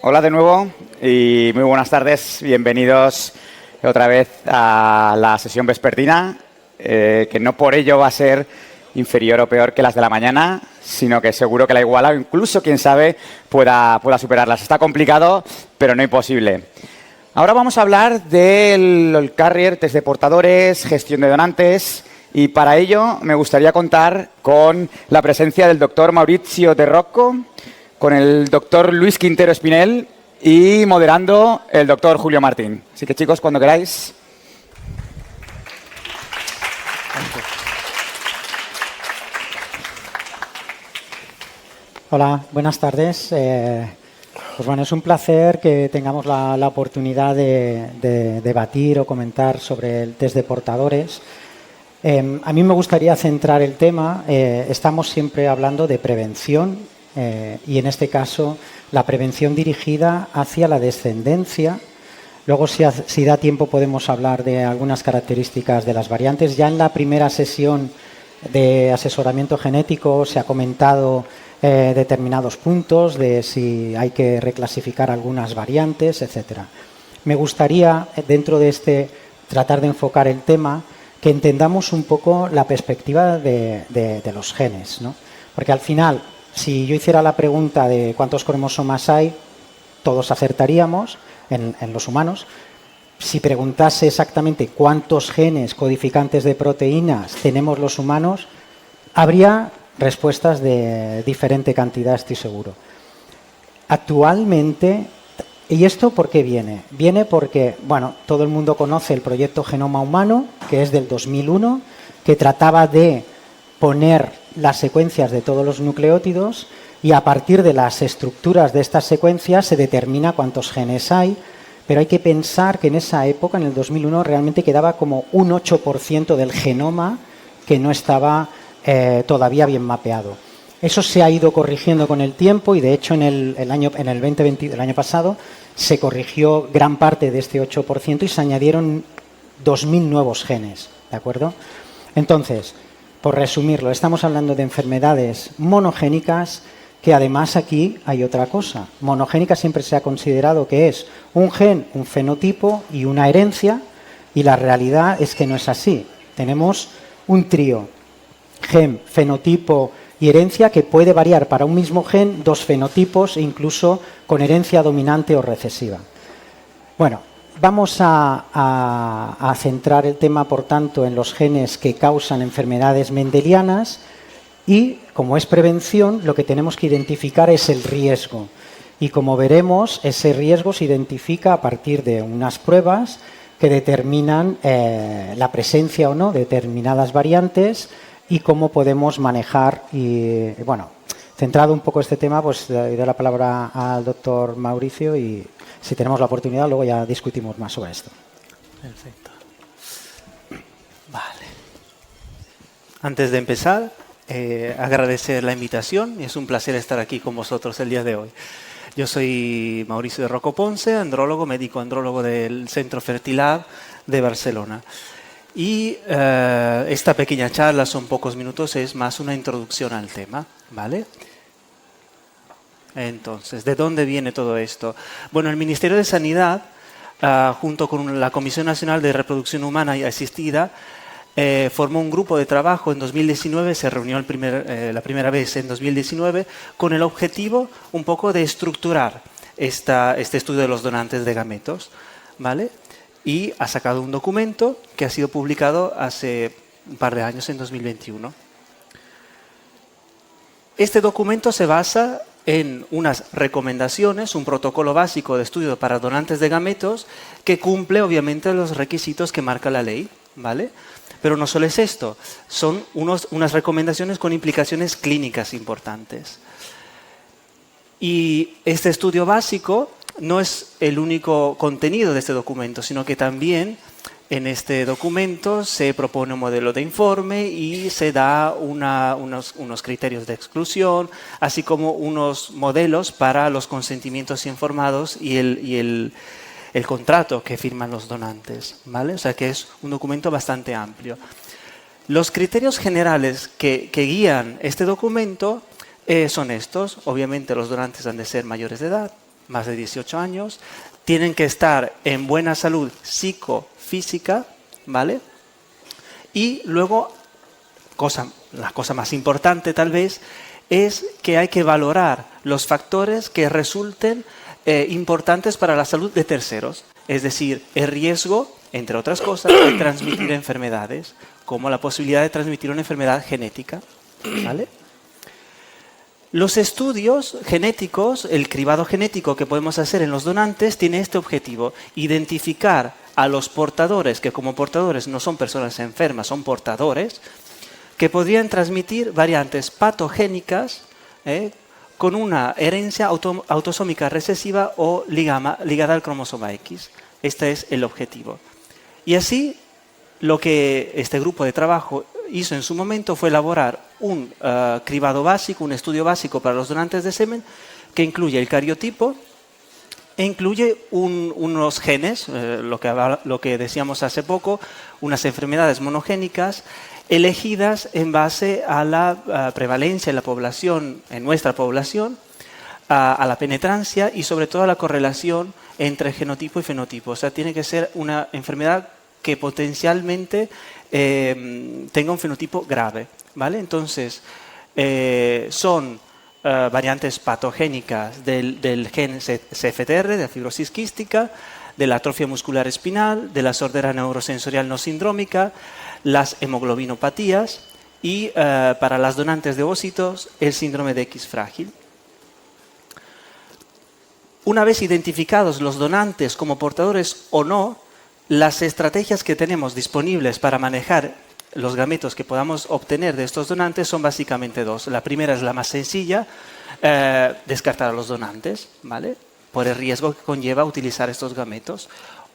Hola de nuevo y muy buenas tardes. Bienvenidos otra vez a la sesión vespertina, que no por ello va a ser inferior o peor que las de la mañana, sino que seguro que la iguala o incluso, quién sabe, pueda superarlas. Está complicado, pero no imposible. Ahora vamos a hablar del carrier, test de portadores, gestión de donantes, y para ello me gustaría contar con la presencia del doctor Maurizio De Rocco, con el doctor Luis Quintero Espinel y moderando el doctor Julio Martín. Así que, chicos, cuando queráis. Hola, buenas tardes. Pues bueno, es un placer que tengamos la oportunidad de debatir o comentar sobre el test de portadores. A mí me gustaría centrar el tema. Estamos siempre hablando de prevención y en este caso la prevención dirigida hacia la descendencia. Luego, si da tiempo, podemos hablar de algunas características de las variantes. Ya en la primera sesión de asesoramiento genético se ha comentado determinados puntos de si hay que reclasificar algunas variantes, etcétera. Me gustaría, dentro de tratar de enfocar el tema, que entendamos un poco la perspectiva de los genes, ¿no? Porque al final, si yo hiciera la pregunta de cuántos cromosomas hay, todos acertaríamos en los humanos. Si preguntase exactamente cuántos genes codificantes de proteínas tenemos los humanos, habría respuestas de diferente cantidad, estoy seguro. Actualmente, ¿y esto por qué viene? Viene porque, bueno, todo el mundo conoce el proyecto Genoma Humano, que es del 2001, que trataba de poner las secuencias de todos los nucleótidos y a partir de las estructuras de estas secuencias se determina cuántos genes hay, pero hay que pensar que en esa época, en el 2001, realmente quedaba como un 8% del genoma que no estaba todavía bien mapeado. Eso se ha ido corrigiendo con el tiempo y de hecho en el año 2020, el año pasado, se corrigió gran parte de este 8% y se añadieron 2.000 nuevos genes, ¿de acuerdo? Entonces, por resumirlo, estamos hablando de enfermedades monogénicas, que además aquí hay otra cosa. Monogénica siempre se ha considerado que es un gen, un fenotipo y una herencia, y la realidad es que no es así. Tenemos un trío, gen, fenotipo y herencia, que puede variar para un mismo gen, dos fenotipos, incluso con herencia dominante o recesiva. Bueno, vamos a centrar el tema, por tanto, en los genes que causan enfermedades mendelianas y, como es prevención, lo que tenemos que identificar es el riesgo. Y como veremos, ese riesgo se identifica a partir de unas pruebas que determinan la presencia o no de determinadas variantes y cómo podemos manejar. Y bueno, centrado un poco este tema, pues le doy la palabra al doctor Mauricio y si tenemos la oportunidad luego ya discutimos más sobre esto. Perfecto. Vale. Antes de empezar, agradecer la invitación. Es un placer estar aquí con vosotros el día de hoy. Yo soy Mauricio De Rocco Ponce, andrólogo, médico andrólogo del Centro Fertilab de Barcelona. Y esta pequeña charla, son pocos minutos, es más una introducción al tema, ¿vale? Entonces, ¿de dónde viene todo esto? Bueno, el Ministerio de Sanidad, junto con la Comisión Nacional de Reproducción Humana y Asistida, formó un grupo de trabajo en 2019, se reunió la primera vez en 2019, con el objetivo un poco de estructurar este estudio de los donantes de gametos, ¿vale? Y ha sacado un documento que ha sido publicado hace un par de años, en 2021. Este documento se basa en unas recomendaciones, un protocolo básico de estudio para donantes de gametos que cumple obviamente los requisitos que marca la ley, ¿vale? Pero no solo es esto, son unas recomendaciones con implicaciones clínicas importantes. Y este estudio básico no es el único contenido de este documento, sino que también en este documento se propone un modelo de informe y se da unos criterios de exclusión, así como unos modelos para los consentimientos informados y el contrato que firman los donantes, ¿vale? O sea que es un documento bastante amplio. Los criterios generales que guían este documento son estos. Obviamente los donantes han de ser mayores de edad, más de 18 años, tienen que estar en buena salud psicofísica, ¿vale? Y luego, la cosa más importante tal vez, es que hay que valorar los factores que resulten importantes para la salud de terceros. Es decir, el riesgo, entre otras cosas, de transmitir enfermedades, como la posibilidad de transmitir una enfermedad genética, ¿vale? Los estudios genéticos, el cribado genético que podemos hacer en los donantes, tiene este objetivo: identificar a los portadores, que como portadores no son personas enfermas, son portadores, que podrían transmitir variantes patogénicas con una herencia autosómica recesiva o ligada al cromosoma X. Este es el objetivo. Y así, lo que este grupo de trabajo hizo en su momento fue elaborar un cribado básico, un estudio básico para los donantes de semen, que incluye el cariotipo e incluye unos genes, lo que decíamos hace poco, unas enfermedades monogénicas elegidas en base a la prevalencia en la población, en nuestra población, a la penetrancia y sobre todo a la correlación entre genotipo y fenotipo. O sea, tiene que ser una enfermedad que potencialmente tenga un fenotipo grave, ¿vale? Entonces, son variantes patogénicas del gen CFTR, de la fibrosis quística, de la atrofia muscular espinal, de la sordera neurosensorial no sindrómica, las hemoglobinopatías y, para las donantes de ovocitos, el síndrome de X frágil. Una vez identificados los donantes como portadores o no, las estrategias que tenemos disponibles para manejar los gametos que podamos obtener de estos donantes son básicamente dos. La primera es la más sencilla, descartar a los donantes, ¿vale?, por el riesgo que conlleva utilizar estos gametos.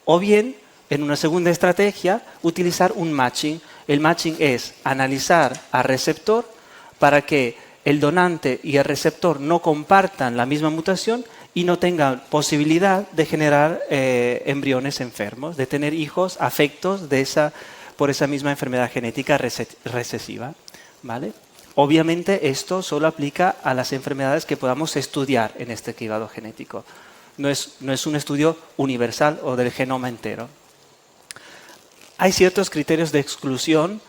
O bien, en una segunda estrategia, utilizar un matching. El matching es analizar al receptor para que el donante y el receptor no compartan la misma mutación y no tengan posibilidad de generar embriones enfermos, de tener hijos afectos por esa misma enfermedad genética recesiva, ¿vale? Obviamente esto solo aplica a las enfermedades que podamos estudiar en este cribado genético. No es un estudio universal o del genoma entero. Hay ciertos criterios de exclusión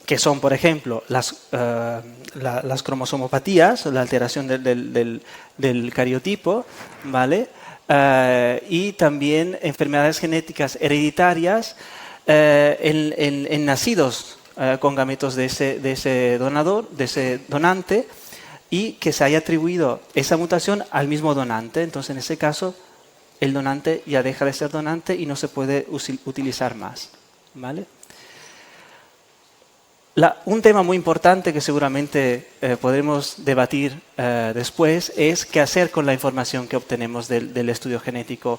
que son, por ejemplo, las cromosomopatías, la alteración del cariotipo, ¿vale? Y también enfermedades genéticas hereditarias en nacidos con gametos de ese donante, y que se haya atribuido esa mutación al mismo donante. Entonces, en ese caso, el donante ya deja de ser donante y no se puede utilizar más, ¿vale? Un tema muy importante que seguramente podremos debatir después es qué hacer con la información que obtenemos del estudio genético,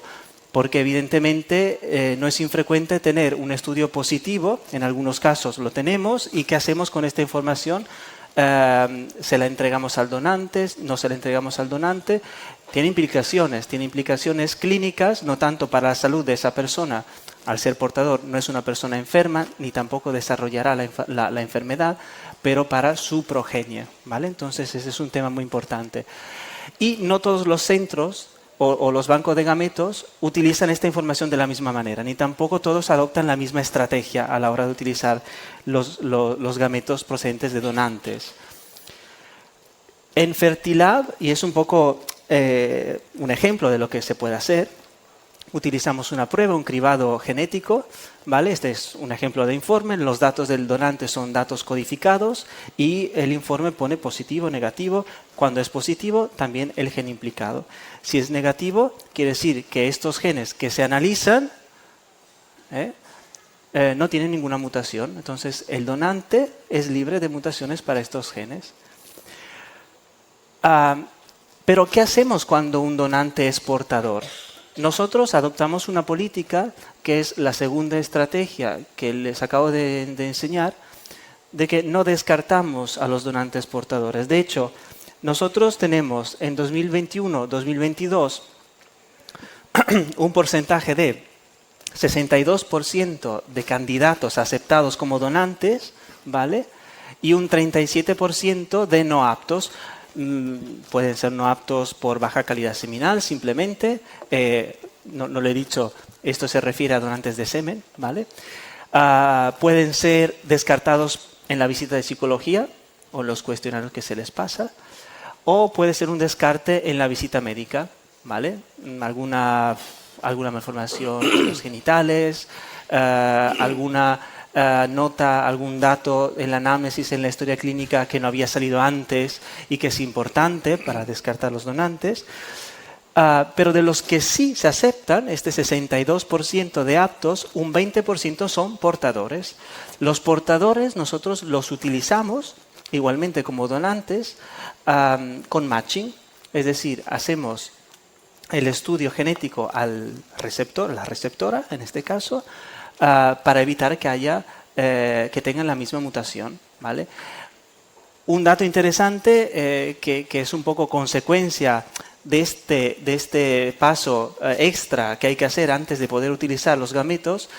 porque evidentemente no es infrecuente tener un estudio positivo, en algunos casos lo tenemos, y qué hacemos con esta información. Se la entregamos al donante, no se la entregamos al donante. Tiene implicaciones clínicas, no tanto para la salud de esa persona. Al ser portador no es una persona enferma, ni tampoco desarrollará la enfermedad, pero para su progenie, ¿vale? Entonces ese es un tema muy importante. Y no todos los centros o los bancos de gametos utilizan esta información de la misma manera, ni tampoco todos adoptan la misma estrategia a la hora de utilizar los gametos procedentes de donantes. En Fertilab, y es un poco un ejemplo de lo que se puede hacer, utilizamos una prueba, un cribado genético, ¿vale? Este es un ejemplo de informe. Los datos del donante son datos codificados y el informe pone positivo, negativo. Cuando es positivo, también el gen implicado. Si es negativo, quiere decir que estos genes que se analizan no tienen ninguna mutación. Entonces, el donante es libre de mutaciones para estos genes. Pero, ¿qué hacemos cuando un donante es portador? Nosotros adoptamos una política, que es la segunda estrategia que les acabo de enseñar, de que no descartamos a los donantes portadores. De hecho, nosotros tenemos en 2021-2022 un porcentaje de 62% de candidatos aceptados como donantes, ¿vale?, y un 37% de no aptos. pueden ser no aptos por baja calidad seminal, simplemente. No lo he dicho, esto se refiere a donantes de semen, ¿vale? Pueden ser descartados en la visita de psicología o los cuestionarios que se les pasa, o puede ser un descarte en la visita médica, ¿vale? Alguna malformación de los genitales, alguna nota, algún dato en la análisis, en la historia clínica que no había salido antes y que es importante para descartar los donantes. Pero de los que sí se aceptan, este 62% de aptos, un 20% son portadores. Los portadores nosotros los utilizamos igualmente como donantes con matching, es decir, hacemos el estudio genético al receptor, la receptora en este caso, para evitar que haya que tengan la misma mutación, ¿vale? Un dato interesante que es un poco consecuencia de este paso extra que hay que hacer antes de poder utilizar los gametos,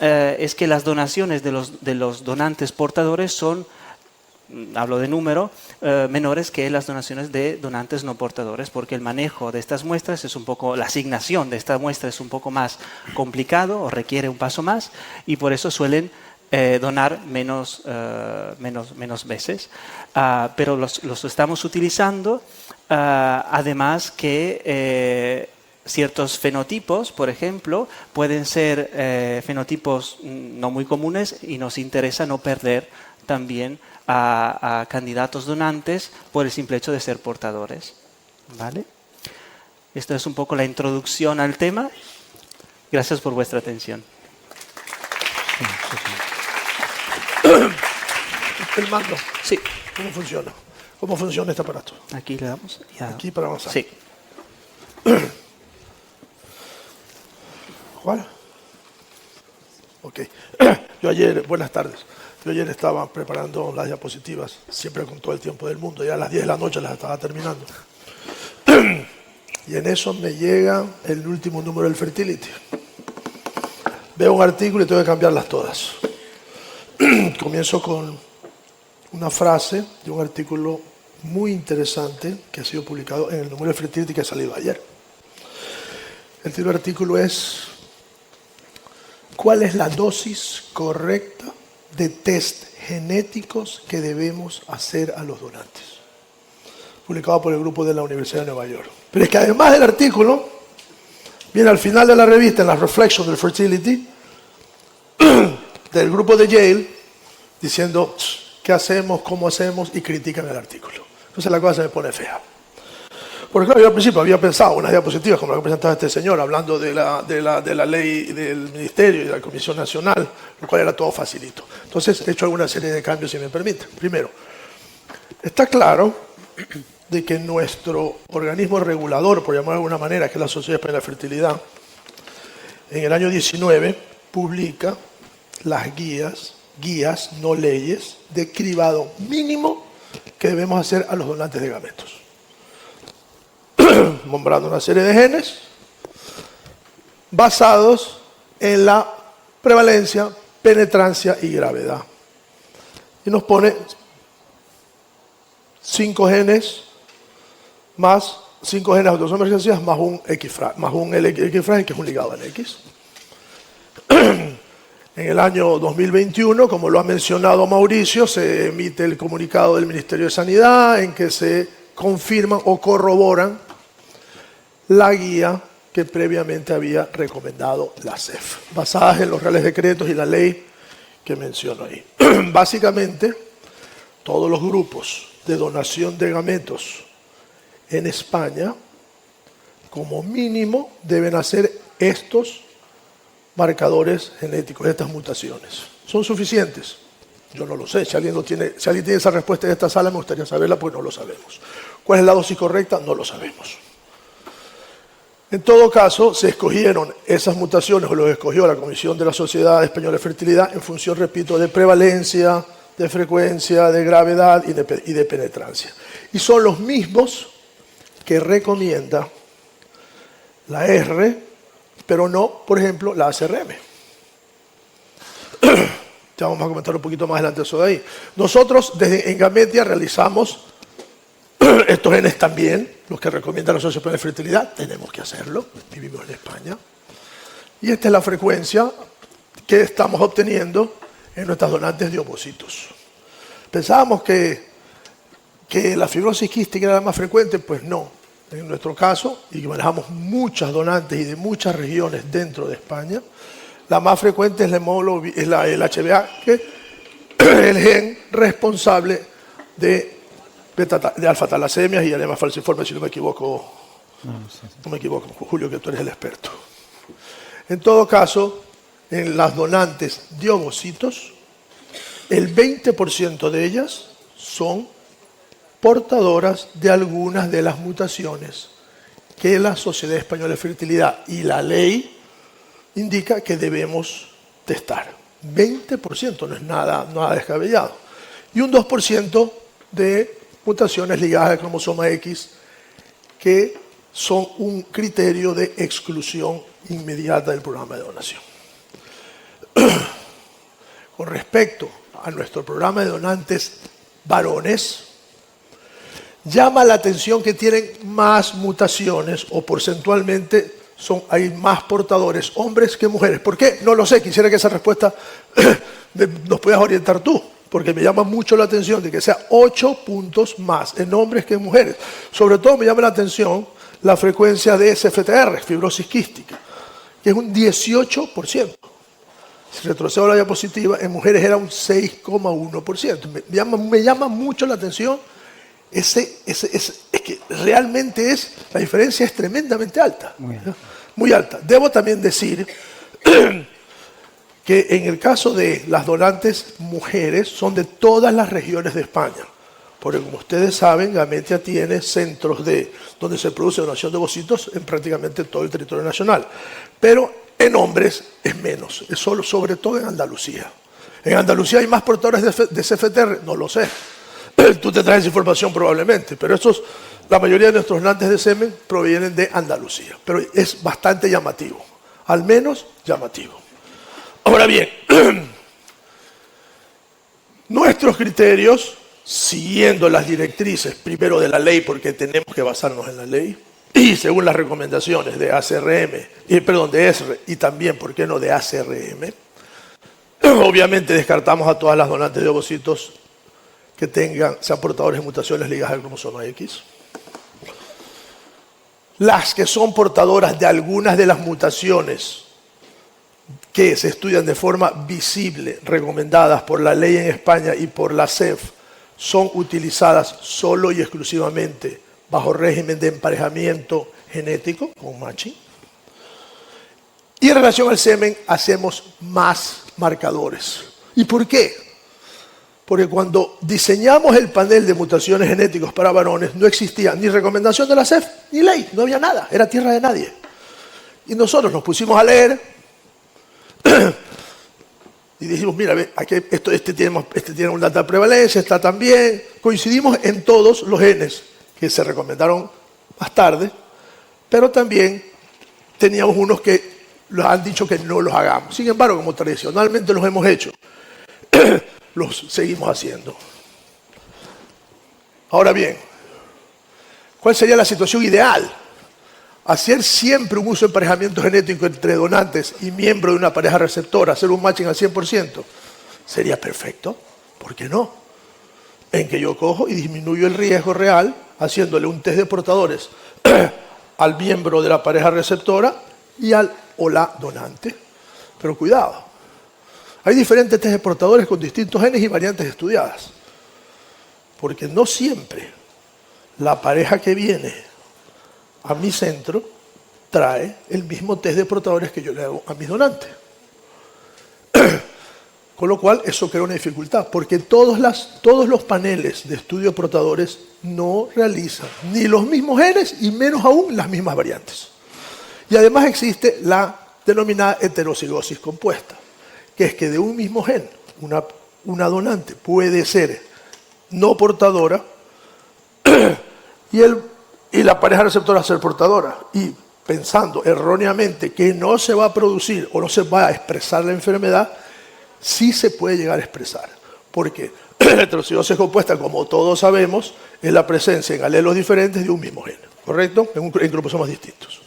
es que las donaciones de los donantes portadores son, hablo de número, menores que las donaciones de donantes no portadores, porque el manejo de estas muestras es un poco, la asignación de esta muestra es un poco más complicado o requiere un paso más, y por eso suelen donar menos veces. Pero los estamos utilizando, además que ciertos fenotipos, por ejemplo, pueden ser fenotipos no muy comunes y nos interesa no perder también a candidatos donantes por el simple hecho de ser portadores, ¿vale? Esto es un poco la introducción al tema. Gracias por vuestra atención. El mando. Sí. ¿Cómo funciona? ¿Cómo funciona este aparato? Aquí le damos. Ya. Aquí para avanzar. Sí. ¿Cuál? Ok. Yo ayer, buenas tardes. Yo ayer estaba preparando las diapositivas, siempre con todo el tiempo del mundo. Ya a las 10 de la noche las estaba terminando. Y en eso me llega el último número del Fertility. Veo un artículo y tengo que cambiarlas todas. Comienzo con una frase de un artículo muy interesante que ha sido publicado en el número del Fertility que ha salido ayer. El título del artículo es ¿cuál es la dosis correcta de test genéticos que debemos hacer a los donantes? Publicado por el grupo de la Universidad de Nueva York. Pero es que además del artículo, viene al final de la revista, en la Reflection del Fertility, del grupo de Yale, diciendo qué hacemos, cómo hacemos, y critican el artículo. Entonces la cosa se me pone fea. Porque claro, yo al principio había pensado unas diapositivas como la que presentaba este señor, hablando de la ley del Ministerio y de la Comisión Nacional, lo cual era todo facilito. Entonces he hecho alguna serie de cambios, si me permite. Primero, está claro de que nuestro organismo regulador, por llamarlo de alguna manera, que es la Sociedad Española de Fertilidad, en el año 19 publica las guías, no leyes, de cribado mínimo que debemos hacer a los donantes de gametos. Nombrando una serie de genes basados en la prevalencia, penetrancia y gravedad. Y nos pone 5 genes más 5 genes autosomas más un X frágil, que es un ligado en X. En el año 2021, como lo ha mencionado Mauricio, se emite el comunicado del Ministerio de Sanidad en que se confirman o corroboran la guía que previamente había recomendado la CEF, basadas en los reales decretos y la ley que menciono ahí. Básicamente, todos los grupos de donación de gametos en España, como mínimo, deben hacer estos marcadores genéticos, estas mutaciones. ¿Son suficientes? Yo no lo sé. Si alguien tiene esa respuesta en esta sala, me gustaría saberla, porque no lo sabemos. ¿Cuál es la dosis correcta? No lo sabemos. En todo caso, se escogieron esas mutaciones, o los escogió la Comisión de la Sociedad Española de Fertilidad, en función, repito, de prevalencia, de frecuencia, de gravedad y de penetrancia. Y son los mismos que recomienda la R, pero no, por ejemplo, la ACRM. Ya vamos a comentar un poquito más adelante eso de ahí. Nosotros, desde en Gametia, realizamos estos genes también, los que recomienda la Asociación de Fertilidad, tenemos que hacerlo, vivimos en España. Y esta es la frecuencia que estamos obteniendo en nuestras donantes de ovocitos. Pensábamos que la fibrosis quística era la más frecuente, pues no. En nuestro caso, y manejamos muchas donantes y de muchas regiones dentro de España, la más frecuente es el HbA, que es el gen responsable de alfa-talasemias y anemia falciforme, si no me equivoco. No me equivoco, Julio, que tú eres el experto. En todo caso, en las donantes de ovocitos, el 20% de ellas son portadoras de algunas de las mutaciones que la Sociedad Española de Fertilidad y la ley indica que debemos testar. 20% no es nada descabellado. Y un 2% de mutaciones ligadas al cromosoma X que son un criterio de exclusión inmediata del programa de donación. Con respecto a nuestro programa de donantes varones, llama la atención que tienen más mutaciones o porcentualmente hay más portadores hombres que mujeres. ¿Por qué? No lo sé, quisiera que esa respuesta nos puedas orientar tú, porque me llama mucho la atención de que sea 8 puntos más en hombres que en mujeres. Sobre todo me llama la atención la frecuencia de SFTR, fibrosis quística, que es un 18%. Si retrocedo a la diapositiva, en mujeres era un 6,1%. Me llama mucho la atención es que realmente la diferencia es tremendamente alta. Muy alta. Debo también decir que en el caso de las donantes mujeres son de todas las regiones de España. Porque como ustedes saben, Gametia tiene centros donde se produce donación de ovocitos en prácticamente todo el territorio nacional. Pero en hombres es menos, es solo, sobre todo en Andalucía. ¿En Andalucía hay más portadores de CFTR? No lo sé. Tú te traes información probablemente, pero la mayoría de nuestros donantes de semen provienen de Andalucía. Pero es bastante llamativo, al menos llamativo. Ahora bien, nuestros criterios, siguiendo las directrices, primero de la ley, porque tenemos que basarnos en la ley, y según las recomendaciones de de ESRE y también, ¿por qué no?, de ACRM, obviamente descartamos a todas las donantes de ovocitos que sean portadores de mutaciones ligadas al cromosoma X. Las que son portadoras de algunas de las mutaciones que se estudian de forma visible, recomendadas por la ley en España y por la CEF, son utilizadas solo y exclusivamente bajo régimen de emparejamiento genético, con matching. Y en relación al semen, hacemos más marcadores. ¿Y por qué? Porque cuando diseñamos el panel de mutaciones genéticos para varones, no existía ni recomendación de la CEF, ni ley, no había nada, era tierra de nadie. Y nosotros nos pusimos a leer y dijimos, mira, aquí este tiene una alta prevalencia, está también. Coincidimos en todos los genes que se recomendaron más tarde, pero también teníamos unos que los han dicho que no los hagamos. Sin embargo, como tradicionalmente los hemos hecho, los seguimos haciendo. Ahora bien, ¿cuál sería la situación ideal? Hacer siempre un uso de emparejamiento genético entre donantes y miembros de una pareja receptora, hacer un matching al 100%, sería perfecto. ¿Por qué no? En que yo cojo y disminuyo el riesgo real haciéndole un test de portadores al miembro de la pareja receptora y al o la donante. Pero cuidado, hay diferentes test de portadores con distintos genes y variantes estudiadas. Porque no siempre la pareja que viene a mi centro trae el mismo test de portadores que yo le hago a mis donantes. Con lo cual, eso crea una dificultad, porque todos los paneles de estudio de portadores no realizan ni los mismos genes y menos aún las mismas variantes. Y además existe la denominada heterocigosis compuesta, que es que de un mismo gen, una donante puede ser no portadora y la pareja receptora ser portadora. Y pensando erróneamente que no se va a producir o no se va a expresar la enfermedad, sí se puede llegar a expresar. Porque la heterocigosis compuesta, como todos sabemos, es la presencia en alelos diferentes de un mismo gen, ¿correcto? En cromosomas distintos.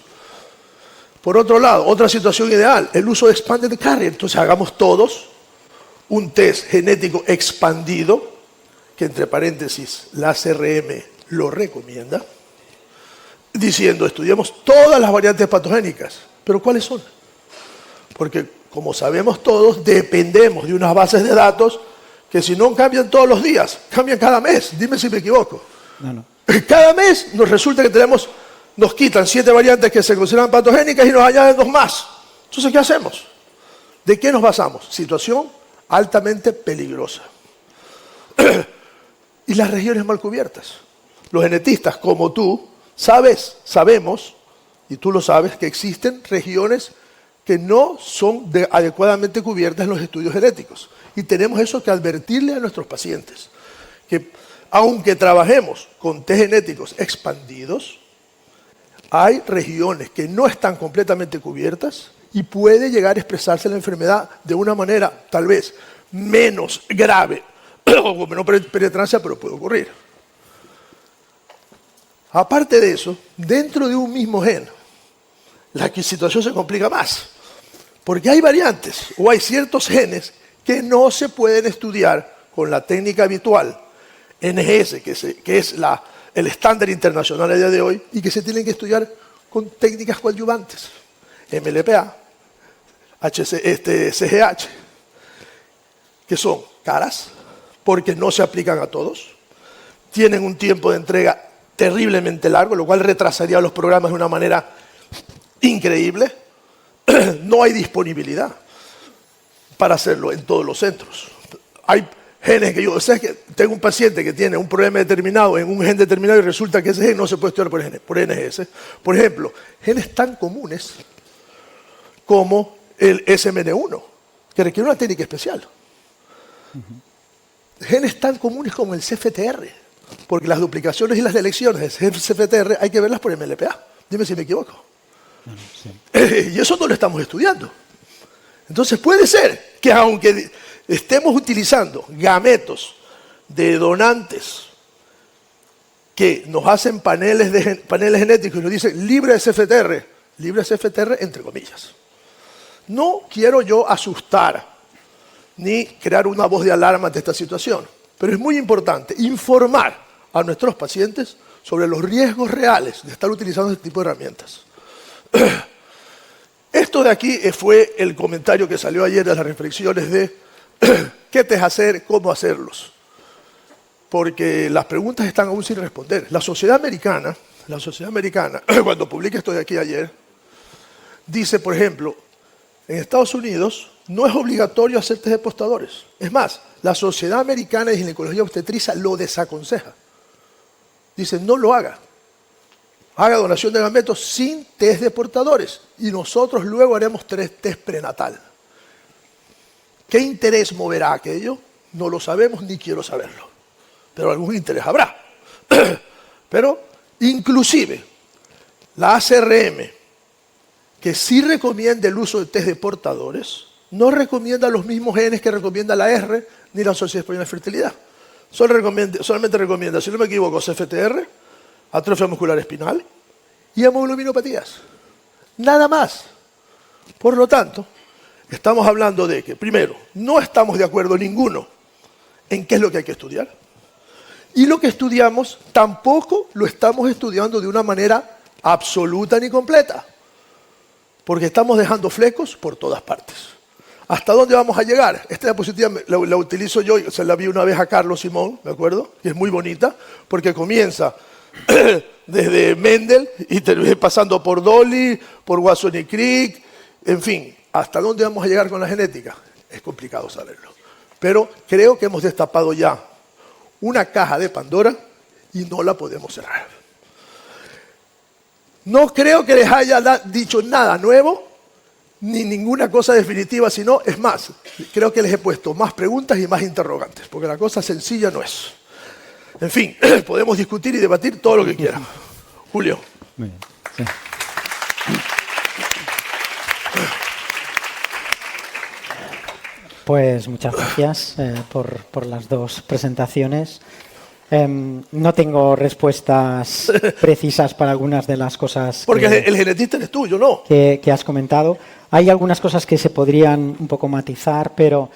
Por otro lado, otra situación ideal, el uso de expanded carrier. Entonces hagamos todos un test genético expandido, que entre paréntesis la CRM lo recomienda, diciendo, estudiemos todas las variantes patogénicas. ¿Pero cuáles son? Porque, como sabemos todos, dependemos de unas bases de datos que si no cambian todos los días, cambian cada mes. Dime si me equivoco. No. Cada mes nos resulta que nos quitan 7 variantes que se consideran patogénicas y nos añaden 2 más. Entonces, ¿qué hacemos? ¿De qué nos basamos? Situación altamente peligrosa. Y las regiones mal cubiertas. Los genetistas, como tú, sabemos, y tú lo sabes, que existen regiones que no son adecuadamente cubiertas en los estudios genéticos. Y tenemos eso que advertirle a nuestros pacientes. Que aunque trabajemos con test genéticos expandidos, hay regiones que no están completamente cubiertas y puede llegar a expresarse la enfermedad de una manera tal vez menos grave o con menor penetrancia, pero puede ocurrir. Aparte de eso, dentro de un mismo gen, la situación se complica más. Porque hay variantes o hay ciertos genes que no se pueden estudiar con la técnica habitual, NGS, que es el estándar internacional a día de hoy, y que se tienen que estudiar con técnicas coadyuvantes, MLPA, CGH, que son caras, porque no se aplican a todos, tienen un tiempo de entrega terriblemente largo, lo cual retrasaría los programas de una manera increíble. No hay disponibilidad para hacerlo en todos los centros. Hay genes que o sea, que tengo un paciente que tiene un problema determinado en un gen determinado y resulta que ese gen no se puede estudiar por NGS. Por ejemplo, genes tan comunes como el SMN1, que requiere una técnica especial. Genes tan comunes como el CFTR, porque las duplicaciones y las delecciones del CFTR hay que verlas por MLPA. Dime si me equivoco. Sí. Y eso no lo estamos estudiando. Entonces puede ser que aunque estemos utilizando gametos de donantes que nos hacen paneles genéticos y nos dicen libre de CFTR entre comillas. No quiero yo asustar ni crear una voz de alarma ante esta situación, pero es muy importante informar a nuestros pacientes sobre los riesgos reales de estar utilizando este tipo de herramientas. Esto de aquí fue el comentario que salió ayer de las reflexiones de qué test hacer, cómo hacerlos. Porque las preguntas están aún sin responder. La sociedad americana, cuando publica esto de aquí ayer, dice, por ejemplo, en Estados Unidos no es obligatorio hacer test de portadores. Es más, la Sociedad Americana de Ginecología Obstetricia lo desaconseja. Dice, no lo haga. Haga donación de gametos sin test de portadores. Y nosotros luego haremos 3 test prenatal. ¿Qué interés moverá aquello? No lo sabemos ni quiero saberlo. Pero algún interés habrá. Pero inclusive la ACRM, que sí recomienda el uso de test de portadores, no recomienda los mismos genes que recomienda la R ni la Sociedad Española de Fertilidad. Solamente recomienda, si no me equivoco, CFTR, atrofia muscular espinal y hemoglobinopatías. Nada más. Por lo tanto, estamos hablando de que, primero, no estamos de acuerdo ninguno en qué es lo que hay que estudiar. Y lo que estudiamos tampoco lo estamos estudiando de una manera absoluta ni completa. Porque estamos dejando flecos por todas partes. ¿Hasta dónde vamos a llegar? Esta diapositiva la utilizo yo, se la vi una vez a Carlos Simón, ¿me acuerdo? Y es muy bonita, porque comienza desde Mendel y termina pasando por Dolly, por Watson y Crick, en fin, ¿hasta dónde vamos a llegar con la genética? Es complicado saberlo. Pero creo que hemos destapado ya una caja de Pandora y no la podemos cerrar. No creo que les haya dicho nada nuevo, ni ninguna cosa definitiva, sino, es más, creo que les he puesto más preguntas y más interrogantes, porque la cosa sencilla no es. En fin, podemos discutir y debatir todo lo que quieran. Julio. Muy bien. Sí. Pues muchas gracias por las dos presentaciones. No tengo respuestas precisas para algunas de las cosas Porque el genetista eres tú, yo no. que has comentado. Hay algunas cosas que se podrían un poco matizar, pero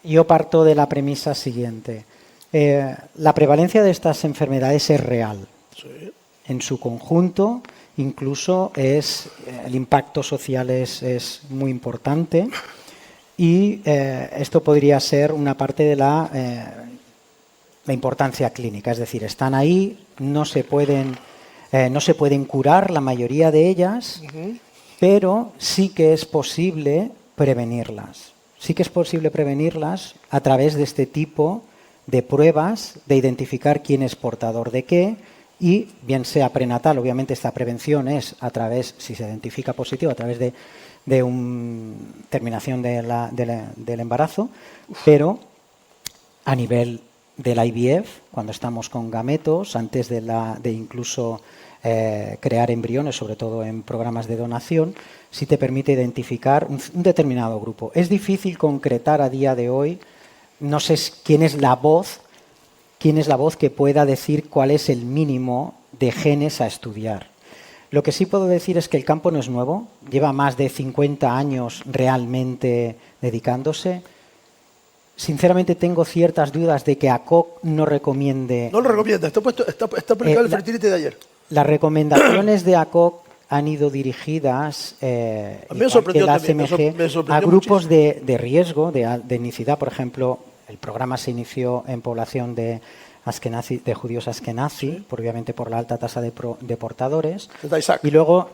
yo parto de la premisa siguiente. La prevalencia de estas enfermedades es real. Sí. En su conjunto, incluso el impacto social es muy importante. Y esto podría ser una parte de la importancia clínica, es decir, están ahí, no se pueden curar la mayoría de ellas, pero sí que es posible prevenirlas. Sí que es posible prevenirlas a través de este tipo de pruebas, de identificar quién es portador de qué, y bien sea prenatal, obviamente esta prevención es a través, si se identifica positivo, a través de una terminación del embarazo, pero a nivel del IVF, cuando estamos con gametos, antes de incluso crear embriones, sobre todo en programas de donación, sí te permite identificar un determinado grupo. Es difícil concretar a día de hoy, no sé quién es la voz que pueda decir cuál es el mínimo de genes a estudiar. Lo que sí puedo decir es que el campo no es nuevo, lleva más de 50 años realmente dedicándose. Sinceramente tengo ciertas dudas de que ACOC no recomiende... No lo recomienda, está publicado el fertility de ayer. Las recomendaciones de ACOC han ido dirigidas A mí me sorprendió también, me sorprendió a grupos muchísimo. de riesgo, de etnicidad. Por ejemplo, el programa se inició en población de judíos askenazi, obviamente por la alta tasa de portadores. Tay-Sachs. Y luego,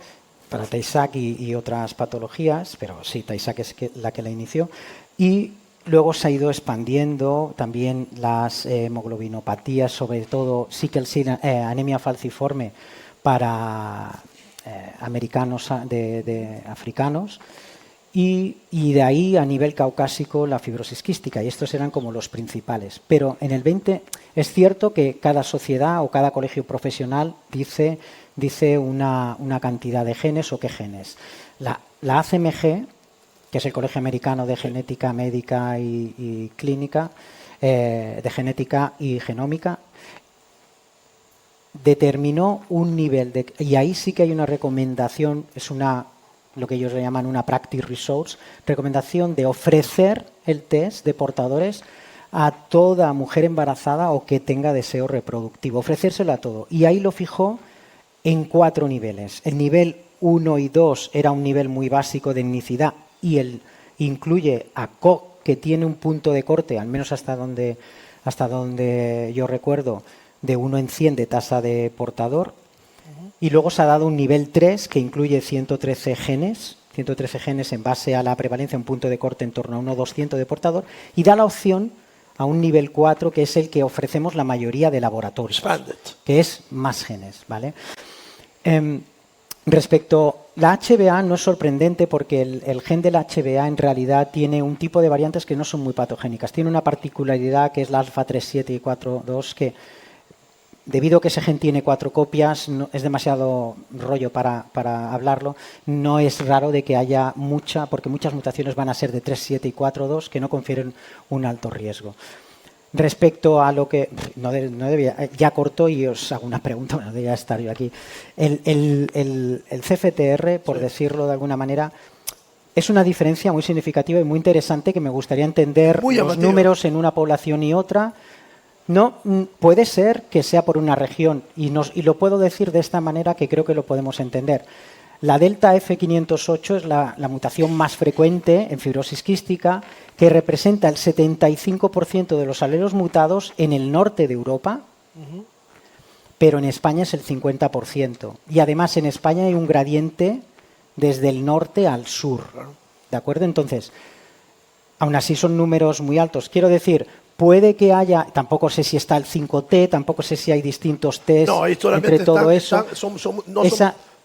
para Tay-Sachs y otras patologías, pero sí, Tay-Sachs es la que la inició. Y luego se ha ido expandiendo también las hemoglobinopatías, sobre todo sickle cell, anemia falciforme para americanos de africanos. Y de ahí a nivel caucásico la fibrosis quística, y estos eran como los principales. Pero en el 20 es cierto que cada sociedad o cada colegio profesional dice una cantidad de genes o qué genes. La ACMG, que es el Colegio Americano de Genética Médica y Clínica, de Genética y Genómica, determinó un nivel y ahí sí que hay una recomendación, lo que ellos le llaman una practice resource, recomendación de ofrecer el test de portadores a toda mujer embarazada o que tenga deseo reproductivo, ofrecérselo a todo. Y ahí lo fijó en 4 niveles. El nivel 1 y 2 era un nivel muy básico de etnicidad y incluye a COC, que tiene un punto de corte, al menos hasta donde yo recuerdo, de 1 en 100 de tasa de portador. Y luego se ha dado un nivel 3 que incluye 113 genes en base a la prevalencia, un punto de corte en torno a 1,200 de portador, y da la opción a un nivel 4 que es el que ofrecemos la mayoría de laboratorios, que es más genes, ¿vale? Respecto a la HbA, no es sorprendente porque el gen de la HbA en realidad tiene un tipo de variantes que no son muy patogénicas. Tiene una particularidad que es la alfa 3,7 y 4,2 que, debido a que ese gen tiene 4 copias, es demasiado rollo para hablarlo. No es raro de que haya porque muchas mutaciones van a ser de 3,7 y 4,2 que no confieren un alto riesgo. Respecto a lo que... No debía, ya corto y os hago una pregunta, no debería estar yo aquí. El CFTR, por decirlo de alguna manera, es una diferencia muy significativa y muy interesante que me gustaría entender los números en una población y otra. No, puede ser que sea por una región y lo puedo decir de esta manera que creo que lo podemos entender. La delta F508 es la mutación más frecuente en fibrosis quística, que representa el 75% de los alelos mutados en el norte de Europa, pero en España es el 50%. Y además en España hay un gradiente desde el norte al sur. ¿De acuerdo? Entonces, aún así son números muy altos. Quiero decir, puede que haya, tampoco sé si está el 5T, tampoco sé si hay distintos test entre todo eso.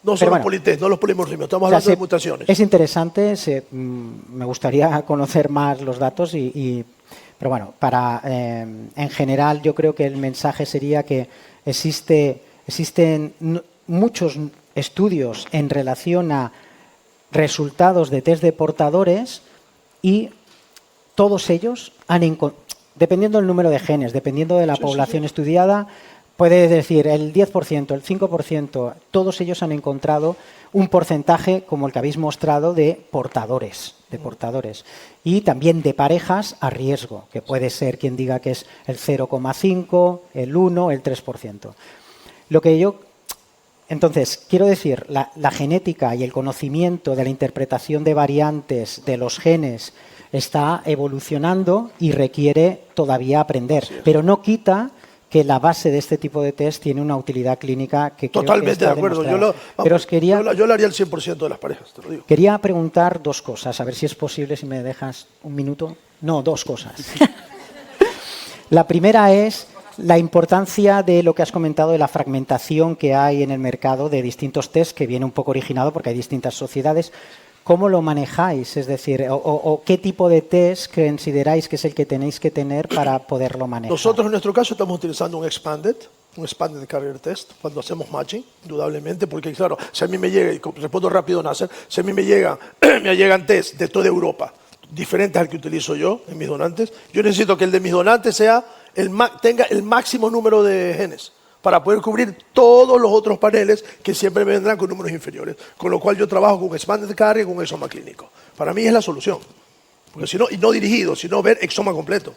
No son los politest, no los polimorfismos, estamos hablando de mutaciones. Es interesante, me gustaría conocer más los datos, pero bueno, en general yo creo que el mensaje sería que existen muchos estudios en relación a resultados de test de portadores y todos ellos dependiendo del número de genes, dependiendo de la población estudiada, puede decir el 10%, el 5%, todos ellos han encontrado un porcentaje como el que habéis mostrado de portadores. Y también de parejas a riesgo, que puede ser quien diga que es el 0,5, el 1, el 3%. Entonces, quiero decir, la genética y el conocimiento de la interpretación de variantes de los genes está evolucionando y requiere todavía aprender, pero no quita que la base de este tipo de test tiene una utilidad clínica que creo que está de acuerdo. Yo lo haría el 100% de las parejas, te lo digo. Quería preguntar dos cosas, a ver si es posible, si me dejas un minuto. No, dos cosas. La primera es la importancia de lo que has comentado de la fragmentación que hay en el mercado de distintos test, que viene un poco originado porque hay distintas sociedades. ¿Cómo lo manejáis? Es decir, o qué tipo de test consideráis que es el que tenéis que tener para poderlo manejar. Nosotros en nuestro caso estamos utilizando un expanded carrier test cuando hacemos matching, indudablemente, porque claro, si a mí me llega, y respondo rápido, Nasser, si a mí me llegan test de toda Europa, diferentes al que utilizo yo en mis donantes, yo necesito que el de mis donantes tenga el máximo número de genes para poder cubrir todos los otros paneles que siempre me vendrán con números inferiores. Con lo cual yo trabajo con expanded carrier y con exoma clínico. Para mí es la solución. Porque si no, y no dirigido, sino ver exoma completo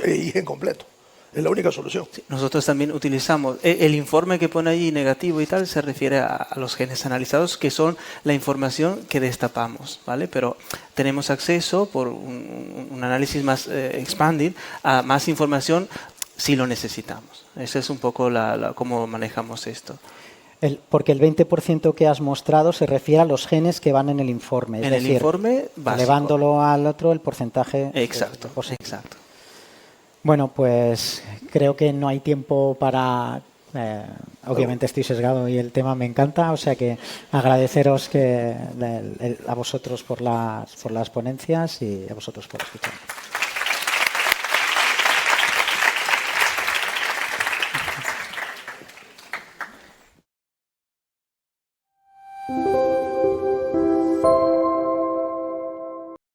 y gen completo. Es la única solución. Sí, nosotros también utilizamos, el informe que pone allí negativo y tal se refiere a los genes analizados, que son la información que destapamos, ¿vale? Pero tenemos acceso por un análisis más expanded a más información si lo necesitamos. Esa es un poco cómo manejamos esto. Porque el 20% que has mostrado se refiere a los genes que van en el informe. En el informe básico. Elevándolo al otro, el porcentaje. Exacto, exacto. Bueno, pues creo que no hay tiempo para... obviamente estoy sesgado y el tema me encanta, o sea que agradeceros a vosotros por las ponencias y a vosotros por escuchar. Thank you.